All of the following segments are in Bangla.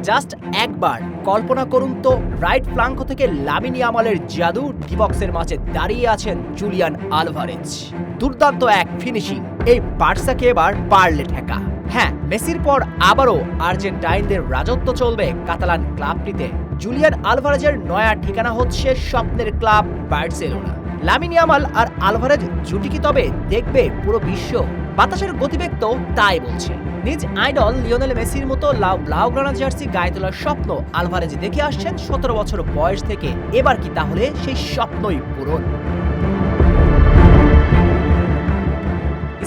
জাস্ট একবার কল্পনা করুন তো, রাইট ফ্লাঙ্ক থেকে লামিন ইয়ামালের জাদু ডিবক্সের মাঝে দাঁড়িয়ে আছেন জুলিয়ান আলভারেজ। দুর্দান্ত এক ফিনিশিং, এই বার্সাকে এবার পারলে ঠেকা। হ্যাঁ, মেসির পর আবারও আর্জেন্টাইনদের রাজত্ব চলবে কাতালান ক্লাবটিতে। জুলিয়ান আলভারেজের নয়া ঠিকানা হচ্ছে স্বপ্নের ক্লাব বার্সেলোনা। লামিন ইয়ামাল আর আলভারেজ জুটি কি তবে দেখবে পুরো বিশ্ব? বাতাসের গতিবেগ তো তাই বলছে। নিজ আইডল লিওনেল মেসির মতো ব্লাউগ্রানা জার্সি গায়ে তোলার স্বপ্ন আলভারেজ দেখে আসছেন 17 বছর বয়স থেকে। এবার কি তাহলে সেই স্বপ্নই পূরণ?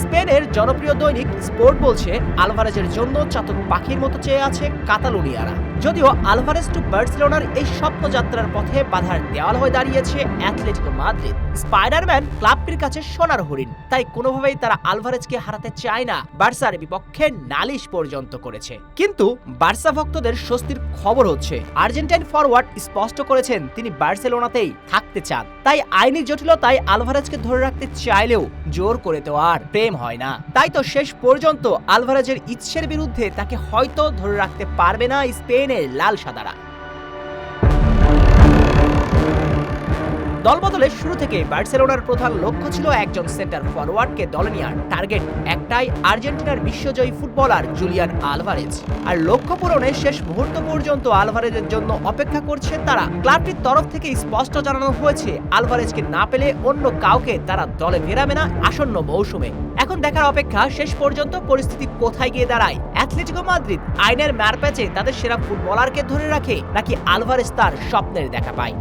স্পেনের জনপ্রিয় দৈনিক স্পোর্ট বলছে আলভারেজের জন্য চাতক পাখির মতো চেয়ে আছে কাতালোনিয়ারা। যদিও আলভারেজ টু বার্সেলোনার এই স্বপ্নযাত্রার পথে বাধার দেওয়াল হয়ে দাঁড়িয়েছে অ্যাথলেটিকো মাদ্রিদ। স্পাইডারম্যান ক্লাবটির কাছে সোনার হরিণ, তাই কোনোভাবেই তারা আলভারেজকে হারাতে চায় না। বার্সার বিপক্ষে নালিশ পর্যন্ত করেছে। কিন্তু বার্সা ভক্তদের স্বস্তির খবর হচ্ছে আর্জেন্টাইন ফরওয়ার্ড স্পষ্ট করেছেন তিনি বার্সেলোনাতেই থাকতে চান। তাই আইনি জটিলতায় আলভারেজকে ধরে রাখতে চাইলেও জোর করে তো আর প্রেম হয় না। তাই তো শেষ পর্যন্ত আলভারেজের ইচ্ছের বিরুদ্ধে তাকে হয়তো ধরে রাখতে পারবে না স্পেনের লাল সাদারা। দলবদলের শুরু থেকে বার্সেলোনার প্রধান লক্ষ্য ছিল একজন সেন্টার ফরওয়ার্ডকে দলে নেওয়ার। টার্গেট একটাই, আর্জেন্টিনার বিশ্বজয়ী ফুটবলার জুলিয়ান আলভারেজ। আর লক্ষ্য পূরণের শেষ মুহূর্ত পর্যন্ত আলভারেজের জন্য অপেক্ষা করছে তারা। ক্লাবটির তরফ থেকে স্পষ্ট জানানো হয়েছে আলভারেজকে না পেলে অন্য কাউকে তারা দলে ফেরাবে না আসন্ন মৌসুমে। এখন দেখার অপেক্ষা শেষ পর্যন্ত পরিস্থিতি কোথায় গিয়ে দাঁড়ায়। অ্যাথলেটিকো মাদ্রিদ আইনের ম্যারপ্যাচে তাদের সেরা ফুটবলারকে ধরে রাখে, নাকি আলভারেজ তার স্বপ্নের দেখা পায়?